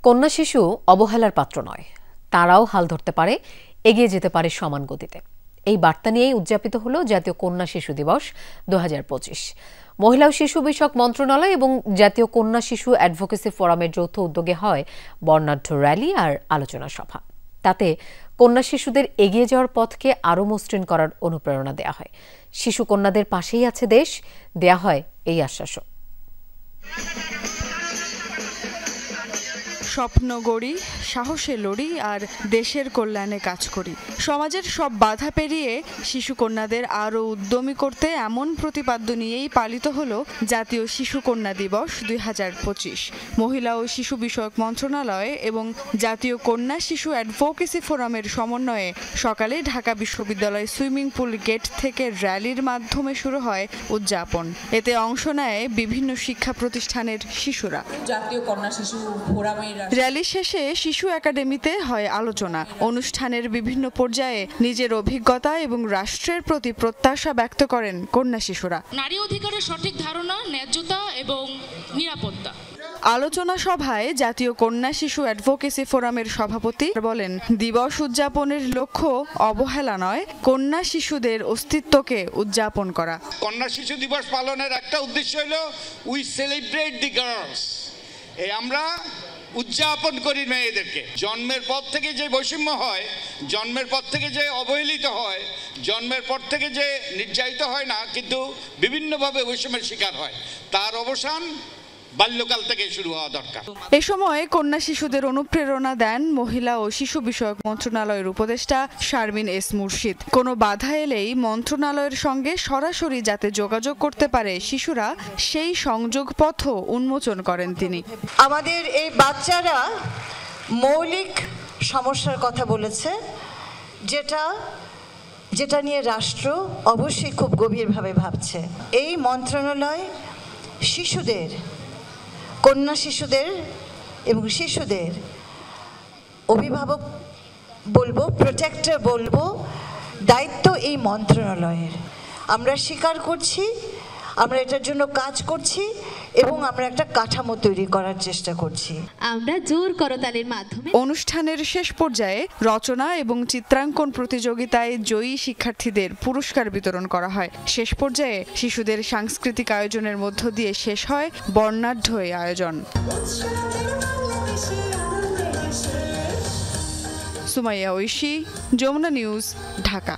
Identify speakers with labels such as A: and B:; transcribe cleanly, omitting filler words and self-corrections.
A: কন্যা শিশু অবহেলার পাত্র নয়, তারাও হাল ধরতে পারে, এগিয়ে যেতে পারে সমান গতিতে। এই বার্তা নিয়েই উদযাপিত হলো জাতীয় কন্যা শিশু দিবস 2025। মহিলা ও শিশু বিষয়ক মন্ত্রণালয় এবং জাতীয় কন্যা শিশু অ্যাডভোকেসি ফোরামের যৌথ উদ্যোগে হয় বর্ণাঢ্য র্যালি আর আলোচনা সভা। তাতে কন্যা শিশুদের এগিয়ে যাওয়ার পথকে আরও মসৃণ করার অনুপ্রেরণা দেয়া হয়। শিশু কন্যাদের পাশেই আছে দেশ, দেয়া হয় এই আশ্বাসও।
B: স্বপ্ন গড়ি, সাহসে লড়ি আর দেশের কল্যাণে কাজ করি। সমাজের সব বাধা পেরিয়ে শিশু কন্যাদের আরও উদ্যমী করতে এমন প্রতিপাদ্য নিয়েই পালিত হলো জাতীয় শিশু কন্যা দিবস 2025। মহিলা ও শিশু বিষয়ক মন্ত্রণালয় এবং জাতীয় কন্যা শিশু অ্যাডভোকেসি ফোরামের সমন্বয়ে সকালে ঢাকা বিশ্ববিদ্যালয় সুইমিং পুল গেট থেকে র্যালির মাধ্যমে শুরু হয় উদযাপন। এতে অংশ নেয় বিভিন্ন শিক্ষা প্রতিষ্ঠানের শিশুরা।
C: জাতীয় কন্যা শিশু ফোরামের
B: র্যালি শেষে শিশু একাডেমিতে হয় আলোচনা। অনুষ্ঠানের বিভিন্ন পর্যায়ে নিজের অভিজ্ঞতা এবং রাষ্ট্রের প্রতি প্রত্যাশা ব্যক্ত করেন কন্যা শিশুরা।
D: নারী অধিকারের সঠিক ধারণা, ন্যায্যতা এবং নিরাপত্তা।
B: আলোচনা সভায় জাতীয় কন্যা শিশু অ্যাডভোকেসি ফোরামের সভাপতি বলেন, দিবস উদযাপনের লক্ষ্য অবহেলা নয়, কন্যা শিশুদের অস্তিত্বকে উদযাপন করা।
E: কন্যা শিশু দিবস পালনের একটা উদ্দেশ্য হলো উই সেলিব্রেট দি গার্লস। আমরা উদযাপন করি মেয়েদেরকে। জন্মের পর থেকে যে বৈষম্য হয়, জন্মের পর থেকে যে অবহেলিত হয়, জন্মের পর থেকে যে নির্যাতিত হয় না, কিন্তু বিভিন্নভাবে বৈষম্যের শিকার হয়, তার অবসান বাল্যকাল থেকে শুরু হওয়া দরকার।
B: এ সময় কন্যা শিশুদের অনুপ্রেরণা দেন মহিলা ও শিশু বিষয়ক মন্ত্রণালয়ের উপদেষ্টা শারমিন এস মুর্শিদ। কোনো বাধা এলেই মন্ত্রণালয়ের সঙ্গে সরাসরি যাতে যোগাযোগ করতে পারে শিশুরা, সেই সংযোগ পথও উন্মোচন করেন তিনি।
F: আমাদের এই বাচ্চারা মৌলিক সমস্যার কথা বলেছে, যেটা নিয়ে রাষ্ট্র অবশ্যই খুব গভীরভাবে ভাবছে। এই মন্ত্রণালয় শিশুদের, কন্যা শিশুদের এবং শিশুদের অভিভাবক বলবো, প্রোটেক্টর বলবো, দায়িত্ব এই মন্ত্রণালয়ের। আমরা স্বীকার করছি, আমরা এটার জন্য কাজ করছি এবং আমরা একটা কাঠামো তৈরি করার চেষ্টা করছি।
G: আমরা জোর করতালির মাধ্যমে
B: অনুষ্ঠানের শেষ পর্যায়ে রচনা এবং চিত্রাঙ্কন প্রতিযোগিতায় জয়ী শিক্ষার্থীদের পুরস্কার বিতরণ করা হয়। শেষ পর্যায়ে শিশুদের সাংস্কৃতিক আয়োজনের মধ্য দিয়ে শেষ হয় বর্ণাঢ্য এই আয়োজন। সুমাইয়া ঐশী, যমুনা নিউজ, ঢাকা।